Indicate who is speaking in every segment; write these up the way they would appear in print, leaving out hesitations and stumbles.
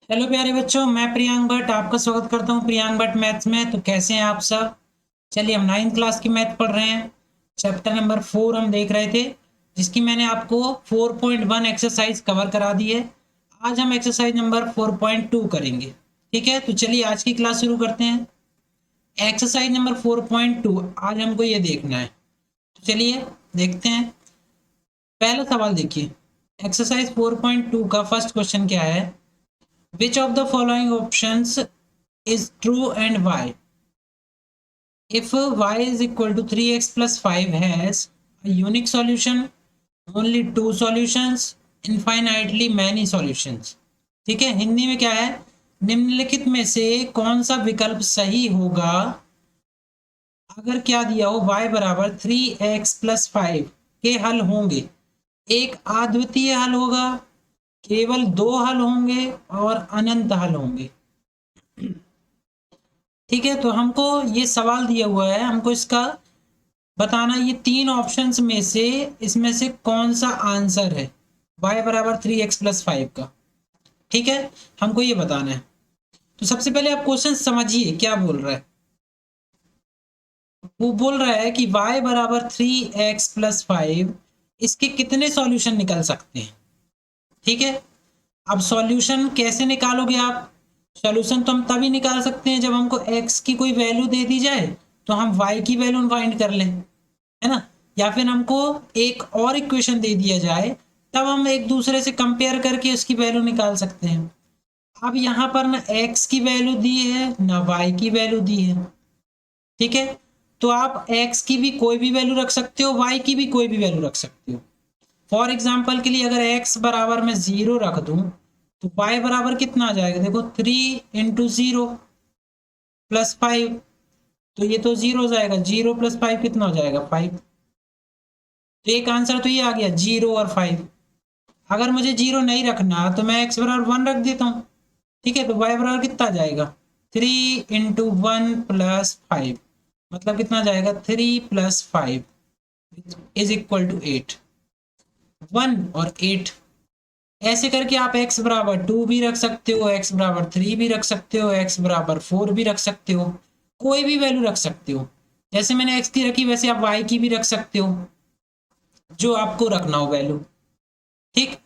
Speaker 1: Hello प्यारे बच्चों, मैं प्रियांक भट्ट आपका स्वागत करता हूं प्रियांक भट्ट मैथ्स में। तो कैसे हैं आप सब। चलिए, हम 9th क्लास की मैथ पढ़ रहे हैं। चैप्टर नंबर 4 हम देख रहे थे, जिसकी मैंने आपको 4.1 एक्सरसाइज कवर करा दी है। आज हम एक्सरसाइज नंबर 4.2 करेंगे। ठीक है, तो चलिए आज की क्लास शुरू करते हैं। एक्सरसाइज नंबर 4.2 आज हमको ये देखना है। तो चलिए देखते हैं। पहला सवाल देखिए, एक्सरसाइज 4.2 का फर्स्ट क्वेश्चन क्या है। Which of the following options is true and why? If y is equal to 3x plus 5 has a unique solution, only two solutions, infinitely many solutions. ठीक है, हिंदी में क्या है, निम्नलिखित में से कौन सा विकल्प सही होगा अगर क्या दिया हो y बराबर 3x प्लस 5 के हल होंगे। एक अद्वितीय हल होगा, केवल दो हल होंगे और अनंत हल होंगे। ठीक है, तो हमको ये सवाल दिया हुआ है, हमको इसका बताना, ये तीन ऑप्शंस में से इसमें से कौन सा आंसर है y बराबर 3x प्लस 5 का। ठीक है, हमको ये बताना है। तो सबसे पहले आप क्वेश्चन समझिए क्या बोल रहा है। वो बोल रहा है कि y बराबर 3x प्लस 5, इसके कितने सॉल्यूशन निकल सकते हैं। ठीक है, अब सॉल्यूशन कैसे निकालोगे आप। सॉल्यूशन तो हम तभी निकाल सकते हैं जब हमको x की कोई वैल्यू दे दी जाए, तो हम y की वैल्यू फाइंड कर लें, है ना। या फिर हमको एक और इक्वेशन दे दिया जाए, तब हम एक दूसरे से कंपेयर करके उसकी वैल्यू निकाल सकते हैं। अब यहाँ पर ना x की वैल्यू दी है ना y की वैल्यू दी है। ठीक है, तो आप x की भी कोई भी वैल्यू रख सकते हो, y की भी कोई भी वैल्यू रख सकते हो। फॉर एग्जाम्पल के लिए अगर x बराबर मैं 0 रख दूं, तो y बराबर कितना आ जाएगा, देखो 3 × 0 प्लस 5, तो ये तो 0 हो जाएगा। 0 प्लस 5 कितना हो जाएगा, 5। तो एक आंसर तो ये आ गया, 0 और 5। अगर मुझे 0 नहीं रखना तो मैं x बराबर 1 रख देता हूँ। ठीक है, तो y बराबर कितना आ जाएगा, 3 × 1 प्लस 5, मतलब कितना आ जाएगा, 3 प्लस 5 इज इक्वल टू 8। 1 और 8 ऐसे करके आप x बराबर 2 भी रख सकते हो, x बराबर 3 भी रख सकते हो, x बराबर 4 भी रख सकते हो, कोई भी वैल्यू रख सकते हो। जैसे मैंने x की रखी वैसे आप y की भी रख सकते हो, जो आपको रखना हो वैल्यू। ठीक,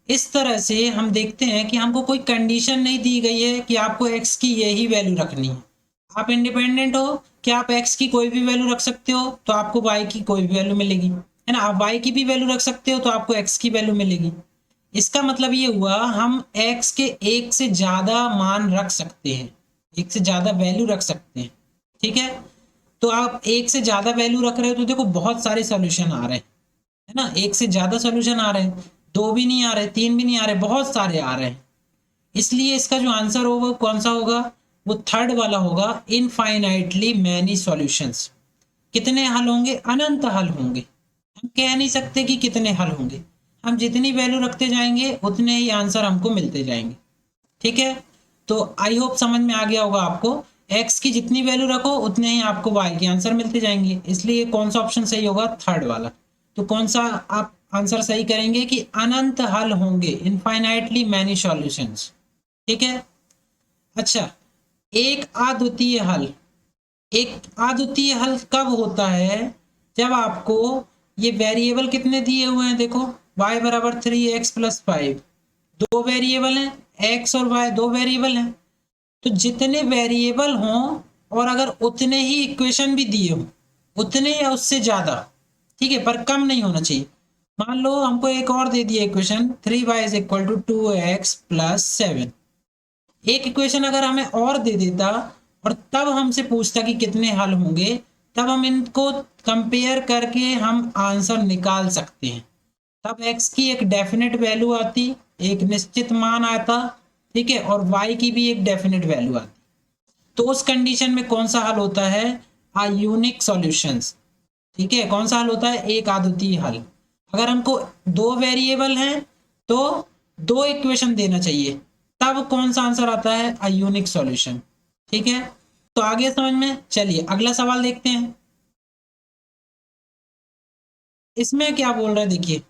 Speaker 1: इस तरह से हम देखते हैं कि हमको कोई कंडीशन नहीं दी गई है कि आपको x की यही वैल्यू रखनी है। आप इंडिपेंडेंट हो कि आप x की कोई भी वैल्यू रख सकते हो तो आपको y की कोई भी वैल्यू मिलेगी, है ना। आप y की भी वैल्यू रख सकते हो तो आपको x की वैल्यू मिलेगी। इसका मतलब ये हुआ, हम x के एक से ज्यादा मान रख सकते हैं, एक से ज्यादा वैल्यू रख सकते हैं। ठीक है, तो आप एक से ज्यादा वैल्यू रख रहे हो तो देखो बहुत सारे सॉल्यूशन आ रहे हैं, है ना। एक से ज्यादा सॉल्यूशन आ रहे हैं, दो भी नहीं आ रहे, तीन भी नहीं आ रहे, बहुत सारे आ रहे हैं। इसलिए इसका जो आंसर होगा कौन सा होगा, वो थर्ड वाला होगा, इनफाइनाइटली मैनी सॉल्यूशंस। कितने हल होंगे, अनंत हल होंगे। हम कह नहीं सकते कि कितने हल होंगे, हम जितनी वैल्यू रखते जाएंगे उतने ही आंसर हमको मिलते जाएंगे। ठीक है, तो आई होप समझ में आ गया होगा आपको। एक्स की जितनी वैल्यू रखो उतने ही आपको वाई के आंसर मिलते जाएंगे, इसलिए कौन सा ऑप्शन सही होगा, थर्ड वाला। तो कौन सा आप आंसर सही करेंगे कि अनंत हल होंगे, इनफाइनाइटली मैनी सॉल्यूशंस। ठीक है, अच्छा, एक अद्वितीय हल। एक अद्वितीय हल कब होता है, जब आपको ये वेरिएबल कितने दिए हुए हैं, देखो y बराबर 3x प्लस 5, दो वेरिएबल हैं, x और y दो वेरिएबल हैं। तो जितने वेरिएबल हों और अगर उतने ही इक्वेशन भी दिए हों, उतने या उससे ज्यादा, ठीक है, पर कम नहीं होना चाहिए। मान लो हमको एक और दे दिया equation, 3y is equal to 2x plus 7। एक इक्वेशन अगर हमें और दे देता और तब हमसे पूछता कि कितने हल होंगे, तब हम इनको कंपेयर करके हम आंसर निकाल सकते हैं। तब x की एक डेफिनेट वैल्यू आती, एक निश्चित मान आता, ठीक है, और y की भी एक डेफिनेट वैल्यू आती। तो उस कंडीशन में कौन सा हल होता है, आ यूनिक सॉल्यूशंस। ठीक है, कौन सा हल होता है, एक अद्वितीय हल। अगर हमको दो वेरिएबल हैं तो दो इक्वेशन देना चाहिए, तब कौन सा आंसर आता है, अ यूनिक सॉल्यूशन। ठीक है, तो आगे समझ में, चलिए अगला सवाल देखते हैं। इसमें क्या बोल रहा है देखिए,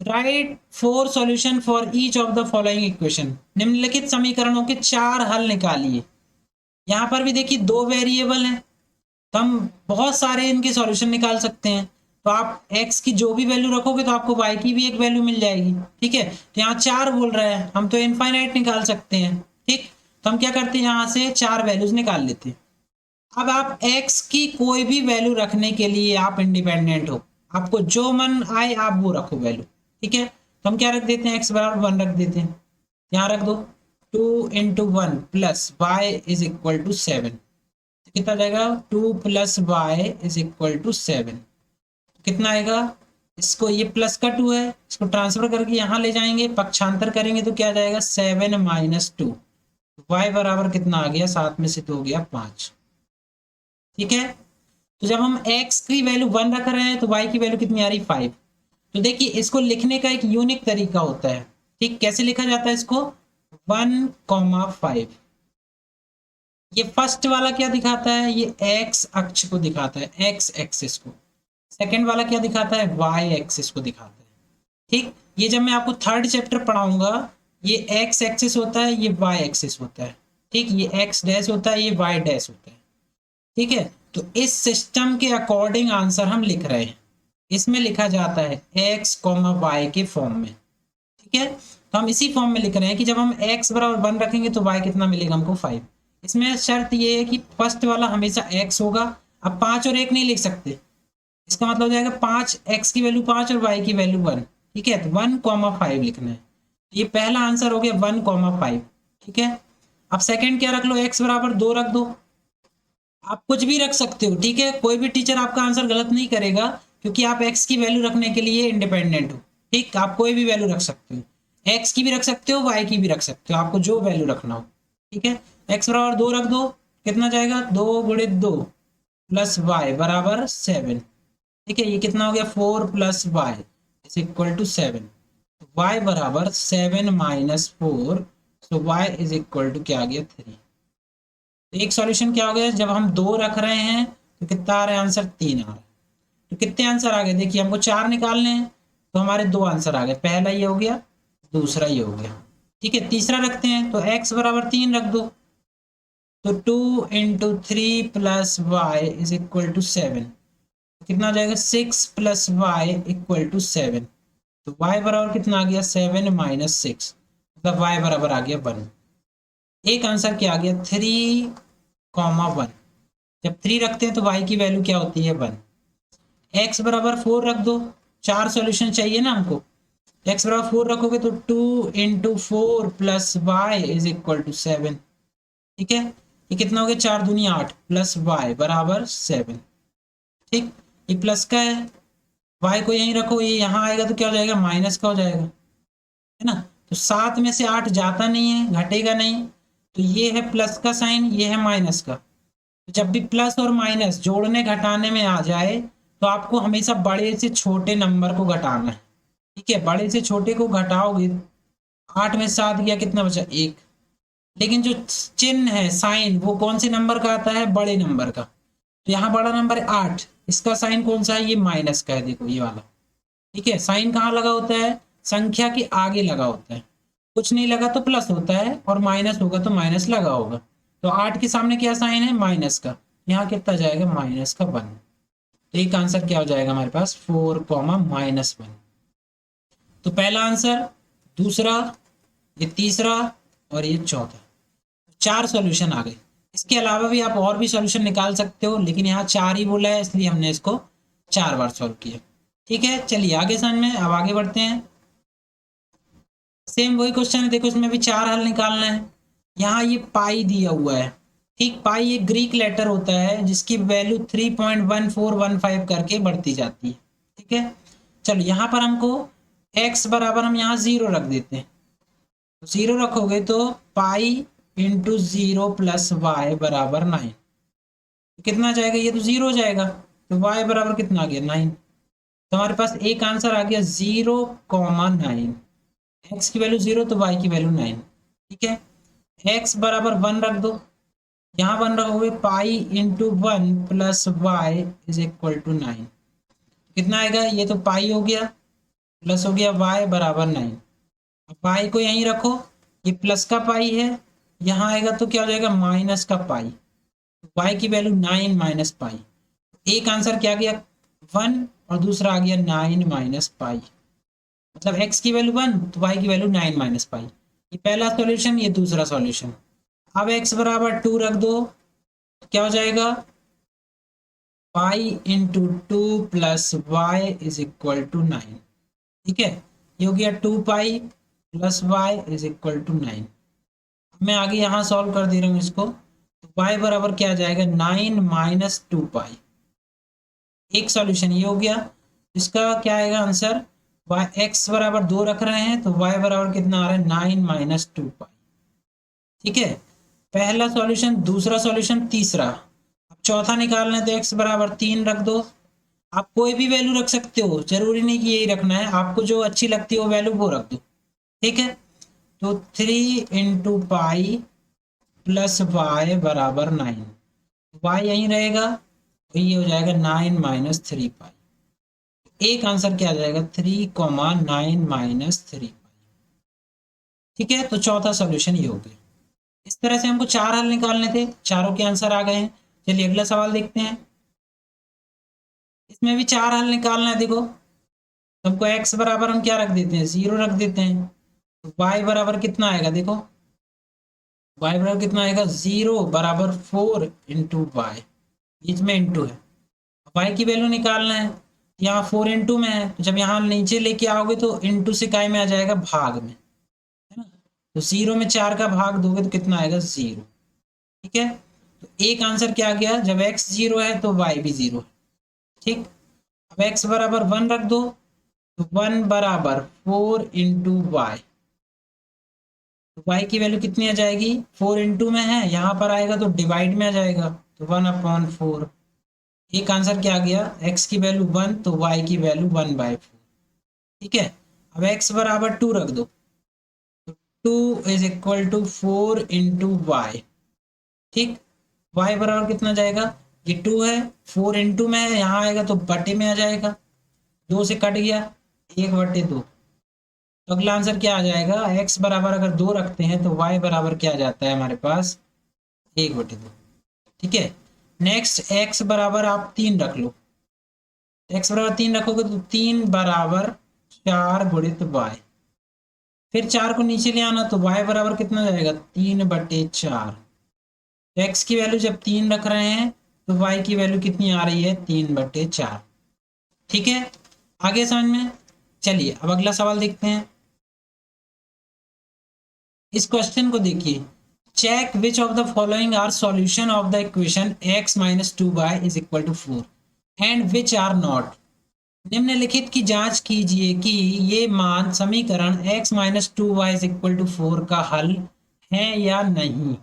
Speaker 1: right 4 solution for each of the following equation, निम्नलिखित समीकरणों के 4 हल निकालिए। यहाँ पर भी देखिए 2 वेरिएबल हैं, तो हम बहुत सारे इनके सॉल्यूशन निकाल सकते हैं। तो आप x की जो भी वैल्यू रखोगे तो आपको y की भी एक वैल्यू मिल जाएगी। ठीक है, तो यहाँ 4 बोल रहा है, हम तो इनफाइनाइट निकाल सकते हैं। ठीक, तो हम क्या करते हैं, यहाँ से 4 वैल्यूज निकाल लेते हैं। अब आप x की कोई भी वैल्यू रखने के लिए आप इंडिपेंडेंट हो, आपको जो मन आए आप वो रखो वैल्यू। ठीक है, तो हम क्या रख देते हैं, x बराबर 1 रख देते हैं, यहाँ रख दो। 2 into 1 plus Y is equal to 7, कितना जाएगा, 2 plus Y is equal to 7, कितना आएगा, इसको ये प्लस का 2 है, इसको ट्रांसफर करके यहाँ ले जाएंगे, पक्षांतर करेंगे तो क्या जाएगा 7 माइनस 2, वाई बराबर कितना आ गया, 7 में से 2 गया 5। ठीक है, तो जब हम x की वैल्यू 1 रख रहे हैं तो y की वैल्यू कितनी आ रही 5। तो देखिए इसको लिखने का एक यूनिक तरीका होता है। ठीक, कैसे लिखा जाता है इसको, 1,5। ये फर्स्ट वाला क्या दिखाता है, ये x अक्ष को दिखाता है, x एक्सिस को। सेकंड वाला क्या दिखाता है, y एक्सिस को दिखाता है। ठीक, ये जब मैं आपको थर्ड चैप्टर पढ़ाऊंगा, ये x एक्सिस होता है, ये y एक्सिस होता है। ठीक, ये x डैश होता है, ये y डैश होता है। ठीक है, तो इस सिस्टम के अकॉर्डिंग आंसर हम लिख रहे हैं, इसमें लिखा जाता है x, y के फॉर्म में। ठीक है, तो हम इसी फॉर्म में लिख रहे हैं कि जब हम x बराबर 1 रखेंगे तो y कितना मिलेगा हमको 5। इसमें शर्त ये है कि फर्स्ट वाला हमेशा x होगा। अब 5 और 1 नहीं लिख सकते, इसका मतलब हो जाएगा 5, x की वैल्यू 5 और y की वैल्यू 1। ठीक है, तो 1,5 लिखना है। ये पहला आंसर हो गया 1,5। ठीक है, अब सेकंड क्या रख लो, x बराबर 2 रख दो। आप कुछ भी रख सकते हो, ठीक है, कोई भी टीचर आपका आंसर गलत नहीं करेगा, क्योंकि आप x की वैल्यू रखने के लिए इंडिपेंडेंट हो। ठीक, आप कोई भी वैल्यू रख सकते हो, x की भी रख सकते हो, y की भी रख सकते हो, आपको जो वैल्यू रखना हो। ठीक है, x बराबर 2 रख दो, कितना जाएगा, 2 गुणित 2 प्लस वाई बराबर 7। ठीक है, ये कितना हो गया, 4 plus Y is equal to 7। Y बराबर 7 माइनस 4, तो वाई इज इक्वल टू क्या आ गया 3। एक सॉल्यूशन क्या हो गया, जब हम 2 रख रहे हैं तो कितना आ रहा है आंसर, 3 आ रहा है। तो कितने आंसर आ गए, देखिए हमको 4 निकालने हैं, तो हमारे 2 आंसर आ गए, पहला ये हो गया, दूसरा ये हो गया। ठीक है, तीसरा रखते हैं, तो x बराबर 3 रख दो, तो 2 into 3 plus Y is equal to 7, कितना आ जाएगा, 6 प्लस वाई इक्वल टू 7। तो y बराबर कितना आ गया, 7 माइनस 6, मतलब y बराबर आ गया 1। एक आंसर क्या आ गया, 3,1। जब 3 रखते हैं तो y की वैल्यू क्या होती है, 1। x बराबर 4 रख दो, 4 सॉल्यूशन चाहिए ना हमको, x बराबर 4 रखोगे तो 2 into 4 plus Y is equal to 7। ठीक है, ये कितना हो गया, 4 दूनी 8 प्लस वाई बराबर 7। ठीक, ये प्लस का है, y को यहीं रखो, ये यहाँ आएगा तो क्या हो जाएगा, माइनस का हो जाएगा, है ना। तो 7 में से 8 जाता नहीं है, घटेगा नहीं, तो ये है प्लस का साइन, ये है माइनस का। तो जब भी प्लस और माइनस जोड़ने घटाने में आ जाए तो आपको हमेशा बड़े से छोटे नंबर को घटाना है। ठीक है, बड़े से छोटे को घटाओगे, 8 में 7 गया, कितना बचा, 1। लेकिन जो चिन्ह है, साइन, वो कौन से नंबर का आता है, बड़े नंबर का। तो यहाँ बड़ा नंबर है 8, इसका साइन कौन सा है, ये माइनस का है, देखो ये वाला। ठीक है, साइन कहाँ लगा होता है, संख्या के आगे लगा होता है, कुछ नहीं लगा तो प्लस होता है, और माइनस होगा तो माइनस लगा होगा। तो 8 के सामने क्या साइन है, माइनस का, यहाँ कितना जाएगा, माइनस का 1। तो एक आंसर क्या हो जाएगा हमारे पास, 4,-1। तो पहला आंसर, दूसरा, ये तीसरा और ये चौथा, 4 सॉल्यूशन आ गए। इसके अलावा भी आप और भी सॉल्यूशन निकाल सकते हो, लेकिन यहाँ 4 ही बोला है, इसलिए हमने इसको 4 बार सॉल्व किया। ठीक है, चलिए आगे सन में अब आगे बढ़ते हैं। सेम वही क्वेश्चन है, देखो इसमें भी 4 हल निकालना है। यहाँ ये पाई दिया हुआ है। ठीक, पाई एक ग्रीक लेटर होता है जिसकी वैल्यू 3.1415 करके बढ़ती जाती है। ठीक है, चलो यहाँ पर हमको x बराबर हम यहाँ 0 रख देते हैं, 0 रखोगे तो पाई इंटू 0 प्लस वाई बराबर 9, कितना जाएगा, ये तो 0 हो जाएगा, तो y बराबर कितना आ गया, 9। तो हमारे पास एक आंसर आ गया 0,9। x की वैल्यू 0 तो y की वैल्यू 9। ठीक है, x बराबर 1 रख दो, यहाँ 1 रखोगे, pi into 1 plus Y is equal to 9, कितना आएगा, ये तो पाई हो गया, प्लस हो गया y बराबर 9। अब पाई को यहीं रखो, ये प्लस का पाई है, यहाँ आएगा तो क्या हो जाएगा माइनस का पाई, y की वैल्यू 9 माइनस पाई। एक आंसर क्या गया 1 और दूसरा आ गया 9 माइनस पाई, मतलब x की वैल्यू 1 तो y की वैल्यू 9 माइनस पाई। ये पहला सॉल्यूशन, ये दूसरा सॉल्यूशन। अब x बराबर 2 रख दो तो क्या हो जाएगा pi into 2 plus Y is equal to 9। ठीक है, ये हो गया 2 pi plus Y is equal to 9। मैं आगे यहाँ सॉल्व कर दे रहा हूँ इसको, तो y बराबर क्या आ जाएगा 9 माइनस 2 पाई। एक सॉल्यूशन ये हो गया, इसका क्या आएगा आंसर, y x बराबर 2 रख रहे हैं तो y बराबर कितना आ रहा है 9 माइनस 2 पाई। ठीक है, पहला सॉल्यूशन, दूसरा सॉल्यूशन, तीसरा। अब चौथा निकालना है तो x बराबर 3 रख दो। आप कोई भी वैल्यू रख सकते हो, जरूरी नहीं कि यही रखना है, आपको जो अच्छी लगती है वो वैल्यू वो रख दो। ठीक है, तो 3 इंटू पाई प्लस वाई बराबर 9, वाई यहीं रहेगा तो ये हो जाएगा 9 माइनस 3 पाई। एक आंसर क्या आ जाएगा 3,9 माइनस 3 पाई। ठीक है, तो चौथा सॉल्यूशन ये हो गया। इस तरह से हमको चार हल निकालने थे, चारों के आंसर आ गए हैं। चलिए अगला सवाल देखते हैं। इसमें भी चार हल निकालना है। देखो हमको x बराबर हम क्या रख देते हैं 0 रख देते हैं, तो y बराबर कितना आएगा, देखो y बराबर कितना आएगा 0 बराबर 4 इंटू वाई, बीच में इंटू है, y की वैल्यू निकालना है, यहाँ 4 इंटू में है, तो जब यहाँ नीचे लेके आओगे तो इंटू से काय में आ जाएगा भाग में, है ना। तो 0 में 4 का भाग दोगे तो कितना आएगा 0। ठीक है, तो एक आंसर क्या आ गया, जब x 0 है तो y भी 0 है। ठीक, अब x बराबर 1 रख दो तो 1 बराबर 4 इंटू वाई, तो y की वैल्यू कितनी आ जाएगी 4 इंटू में है, यहाँ पर आएगा तो डिवाइड में आ जाएगा तो 1/4। एक आंसर क्या आ गया, x की वैल्यू 1 तो y की वैल्यू 1/4। ठीक है, अब x बराबर 2 रख दो तो 2 is equal to 4 into Y. ठीक, y बराबर कितना जाएगा, ये 2 है, 4 इंटू में है, यहाँ आएगा तो बटे में आ जाएगा, 2 से कट गया 1/2। तो अगला आंसर क्या आ जाएगा, x बराबर अगर 2 रखते हैं तो y बराबर क्या आ जाता है हमारे पास 1/2। ठीक है, नेक्स्ट x बराबर आप 3 रख लो, x बराबर 3 रखोगे तो 3 बराबर 4 गुणित y, फिर 4 को नीचे ले आना तो y बराबर कितना जाएगा 3/4। तो x की वैल्यू जब 3 रख रहे हैं तो y की वैल्यू कितनी आ रही है 3/4। ठीक है, आगे समझ में। चलिए अब अगला सवाल देखते हैं। इस क्वेश्चन को देखिए, check which of the following are solution of the equation x minus 2y is equal to 4 and which are not. निम्नलिखित की जांच कीजिए कि ये मान समीकरण x minus 2y is equal to 4 का हल है या नहीं।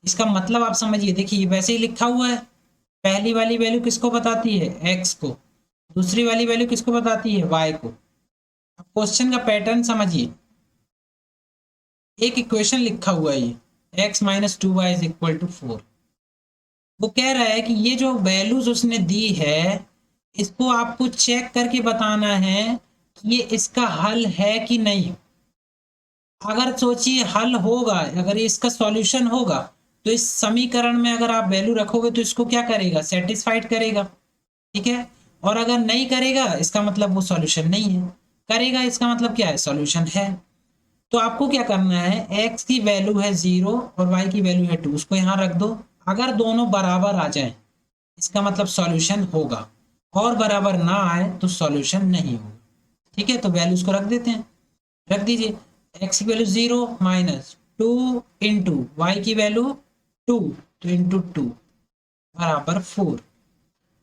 Speaker 1: इसका मतलब आप समझिए, देखिए वैसे ही लिखा हुआ है, पहली वाली वैल्यू किसको बताती है x को, दूसरी वाली वैल्यू किसको बताती है y को। अब क्वेश्चन का पैटर्न समझिए, एक इक्वेशन लिखा हुआ है ये x minus 2y is equal to 4, वो कह रहा है कि ये जो वैल्यूज उसने दी है इसको आपको चेक करके बताना है कि ये इसका हल है कि नहीं। अगर सोचिए हल होगा, अगर ये इसका सॉल्यूशन होगा तो इस समीकरण में अगर आप वैल्यू रखोगे तो इसको क्या करेगा सेटिस्फाइड करेगा। ठीक है, और अगर नहीं करेगा इसका मतलब वो सॉल्यूशन नहीं है, करेगा इसका मतलब क्या है सॉल्यूशन है। तो आपको क्या करना है, x की वैल्यू है 0 और y की वैल्यू है 2, उसको यहाँ रख दो। अगर दोनों बराबर आ जाए इसका मतलब सॉल्यूशन होगा, और बराबर ना आए तो सॉल्यूशन नहीं होगा। ठीक है, तो वैल्यूज को रख देते हैं, रख दीजिए। x की वैल्यू 0 माइनस 2 इंटू वाई की वैल्यू 2 तो इंटू 2 बराबर 4,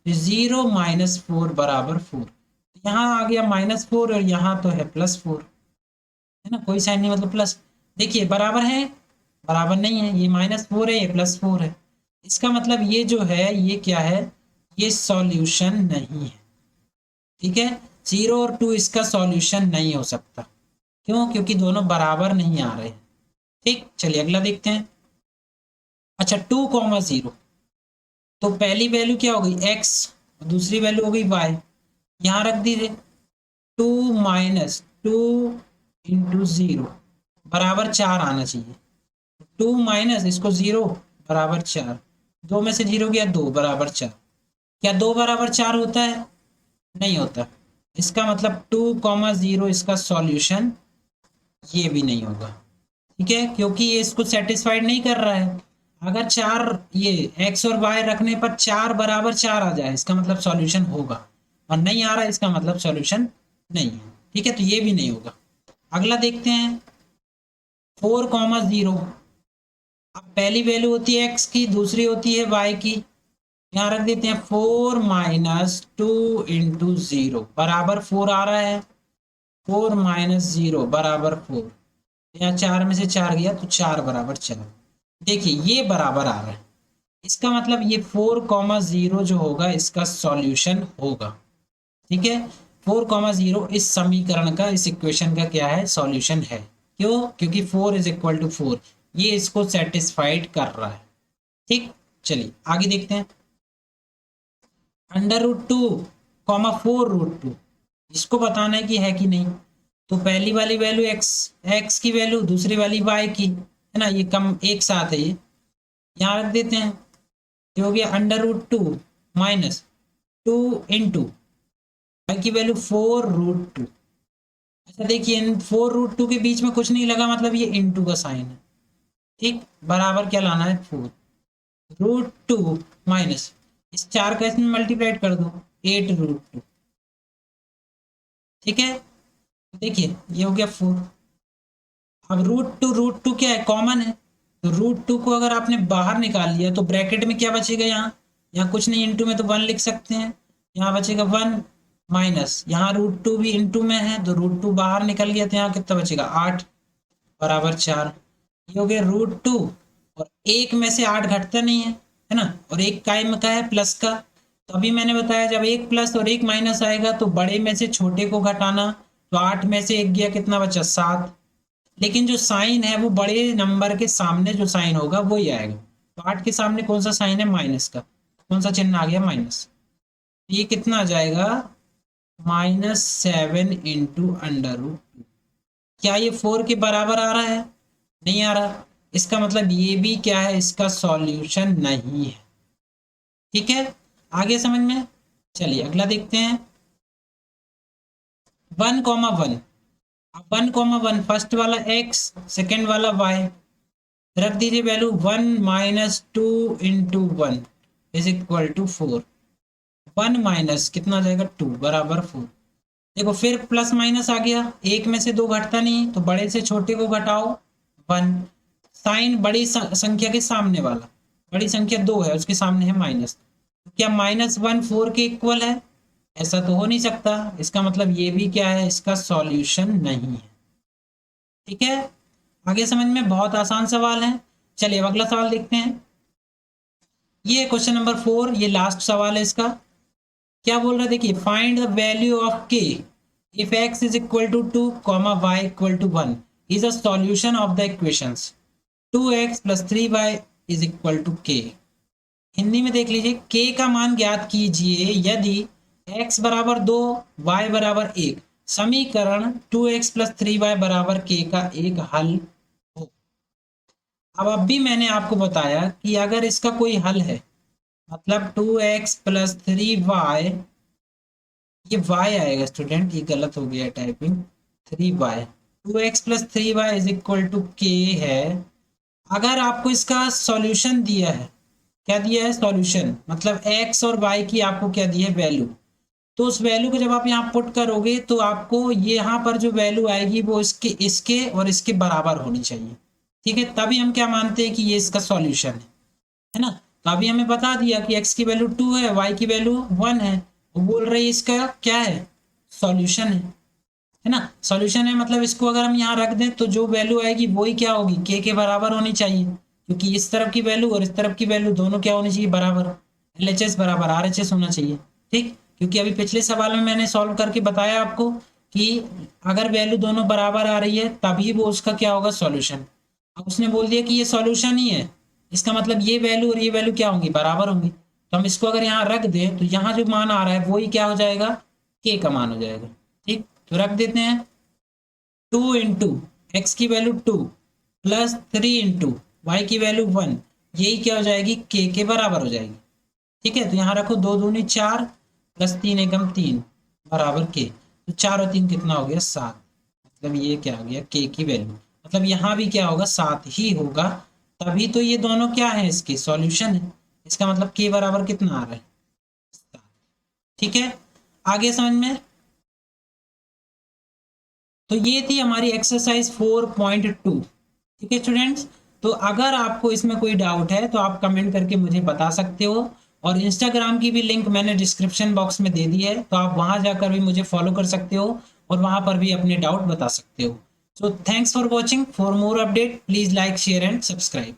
Speaker 1: 0 माइनस 4 बराबर 4। यहाँ आ गया -4 और यहाँ तो है +4, है ना, कोई साइन नहीं मतलब प्लस। देखिए बराबर है, बराबर नहीं है, ये -4 है ये +4 है, इसका मतलब ये जो है ये क्या है, ये सॉल्यूशन नहीं है। ठीक है, 0 और 2 इसका सॉल्यूशन नहीं हो सकता, क्यों, क्योंकि दोनों बराबर नहीं आ रहे। ठीक, चलिए अगला देखते हैं। अच्छा 2,0, तो पहली वैल्यू क्या हो गई x, दूसरी वैल्यू हो गई y, यहाँ रख दीजिए। 2 माइनस 2 इंटू 0 बराबर 4 आना चाहिए। 2 माइनस इसको 0 बराबर 4, 2 में से 0 गया 2 बराबर 4। क्या 2 बराबर 4 होता है? नहीं होता। इसका मतलब 2,0 इसका सॉल्यूशन ये भी नहीं होगा। ठीक है, क्योंकि ये इसको सेटिस्फाइड नहीं कर रहा है। अगर चार ये एक्स और वाई रखने पर 4 बराबर 4 आ जाए, इसका मतलब सॉल्यूशन होगा, और नहीं आ रहा है, इसका मतलब सॉल्यूशन नहीं है। ठीक है, तो ये भी नहीं होगा। अगला देखते हैं 4,0। अब पहली वैल्यू होती है एक्स की, दूसरी होती है वाई की। यहाँ रख देते हैं 4 माइनस 2 इंटू 0 बराबर 4 आ रहा है। 4 माइनस 0 बराबर 4, यहाँ 4 में से 4 गया तो 4 बराबर 4। देखिए ये बराबर आ रहा है, इसका मतलब ये 4,0 जो होगा इसका सॉल्यूशन होगा। ठीक है, 4,0 इस समीकरण का, इस इक्वेशन का क्या है? सॉल्यूशन है। क्यों? क्योंकि 4 इज इक्वल टू 4, ये इसको सेटिस्फाइड कर रहा है। ठीक, चलिए आगे देखते हैं। अंडर रूट 2, 4 रूट 2, इसको बताना है कि है कि नहीं। तो पहली वाली वैल्यू एक्स, एक्स की वैल्यू, दूसरी वाली वाई की, है ना, ये कम एक साथ है, ये यहाँ रख देते हैं। ये हो गया under root 2 minus 2 into Y की वैल्यू 4 रूट 2। अच्छा देखिए, इन 4 रूट 2 के बीच में कुछ नहीं लगा, मतलब ये इंटू का साइन है। ठीक, बराबर क्या लाना है? 4 रूट 2 माइनस इस 4 का इसमें मल्टीप्लाइड कर दो, 8 रूट 2। ठीक है, देखिए ये हो गया 4। अब रूट टू क्या है? कॉमन है। तो रूट 2 को अगर आपने बाहर निकाल लिया तो ब्रैकेट में क्या बचेगा? यहाँ यहाँ कुछ नहीं, इंटू में तो 1 लिख सकते हैं। यहाँ बचेगा 1 माइनस, यहाँ रूट 2 भी इंटू में है तो रूट 2 बाहर निकल गया, तो यहाँ कितना बचेगा? 8 बराबर 4। ये हो गया रूट 2, और एक में से 8 घटता नहीं है ना, और एक कायम का है प्लस का। तो अभी मैंने बताया जब एक प्लस और एक माइनस आएगा तो बड़े में से छोटे को घटाना। तो 8 में से एक गया, कितना बचा? 7। लेकिन जो साइन है वो बड़े नंबर के सामने जो साइन होगा वही आएगा। तो 8 के सामने कौन सा साइन है? माइनस का। कौन सा चिन्ह आ गया? माइनस। ये कितना आ जाएगा? -7 इंटू अंडर रूट 2। क्या ये 4 के बराबर आ रहा है? नहीं आ रहा। इसका मतलब ये भी क्या है? इसका सॉल्यूशन नहीं है। ठीक है, आगे समझ में। चलिए अगला देखते हैं 1,1। अब 1,1 फर्स्ट वाला एक्स, सेकेंड वाला वाई, रख दीजिए value 1 minus 2 into 1 is equal to 4। 1 minus कितना आ जाएगा? 2 बराबर 4। देखो फिर प्लस माइनस आ गया, एक में से दो घटता नहीं तो बड़े से छोटे को घटाओ 1। साइन बड़ी संख्या के सामने वाला, बड़ी संख्या 2 है उसके सामने है माइनस। क्या -1 4 के इक्वल है? ऐसा तो हो नहीं सकता। इसका मतलब ये भी क्या है? इसका सॉल्यूशन नहीं है। ठीक है, आगे समझ में। बहुत आसान सवाल है। चलिए अब अगला सवाल देखते हैं। ये क्वेश्चन नंबर 4, ये लास्ट सवाल है इसका। क्या बोल रहा है? देखिए, find the value of K if x is equal to 2 y equal to 1 is a solution of the equations 2x plus 3y is equal to k। Hindi में देख लीजिए, k का मान ज्ञात कीजिए यदि x बराबर 2, y बराबर 1, समीकरण 2x प्लस 3y बराबर k का एक हल हो। अब भी मैंने आपको बताया कि अगर इसका कोई हल है, मतलब 2x प्लस 3y, ये y आएगा स्टूडेंट, ये गलत हो गया typing, 3y, 2x plus 3y is equal to k है। अगर आपको इसका सॉल्यूशन दिया है, क्या दिया है? सॉल्यूशन मतलब x और y की आपको क्या दी है? वैल्यू। तो उस वैल्यू को जब आप यहाँ पुट करोगे तो आपको ये यहाँ पर जो वैल्यू आएगी वो इसके और इसके बराबर होनी चाहिए। ठीक है, तभी हम क्या मानते हैं कि ये इसका सॉल्यूशन है ना। तो अभी हमें बता दिया कि x की वैल्यू 2 है, y की वैल्यू 1 है। वो बोल रही है इसका क्या है? सॉल्यूशन है ना। सॉल्यूशन है मतलब इसको अगर हम यहाँ रख दें तो जो वैल्यू आएगी वही क्या होगी? k के बराबर होनी चाहिए, क्योंकि इस तरफ की वैल्यू और इस तरफ की वैल्यू दोनों क्या होनी चाहिए? बराबर। LHS बराबर RHS होना चाहिए। ठीक, क्योंकि अभी पिछले सवाल में मैंने सॉल्व करके बताया आपको कि अगर वैल्यू दोनों बराबर आ रही है तभी वो उसका क्या होगा? सॉल्यूशन। अब उसने बोल दिया कि ये सॉल्यूशन ही है, इसका मतलब ये वैल्यू और ये वैल्यू क्या होंगी? बराबर होंगी। तो हम इसको अगर यहाँ रख दें तो यहाँ जो मान आ रहा है वही क्या हो जाएगा? के का मान हो जाएगा। ठीक, तो रख देते हैं 2 इंटू एक्स की वैल्यू 2 प्लस 3 इंटू वाई की वैल्यू 1, यही क्या हो जाएगी के बराबर हो जाएगी। ठीक है, तो यहाँ रखो 2 दूनी 4 प्लस 3 एकम 3 बराबर के, तो 4 और 3 कितना हो गया 7। मतलब ये क्या आ गया के की वैल्यू, मतलब यहाँ भी क्या होगा 7 ही होगा, तभी तो ये दोनों क्या है इसके सॉल्यूशन है। इसका मतलब के बराबर कितना आ रहा है 7। ठीक है, आगे समझ में। तो ये थी हमारी एक्सरसाइज 4.2। ठीक है स्टूडेंट्स, तो अगर आपको इसमें कोई डाउट है तो आप कमेंट करके मुझे बता सकते हो, और इंस्टाग्राम की भी लिंक मैंने डिस्क्रिप्शन बॉक्स में दे दी है, तो आप वहां जाकर भी मुझे फॉलो कर सकते हो और वहां पर भी अपने डाउट बता सकते हो। So thanks for watching, for more update please like share and subscribe.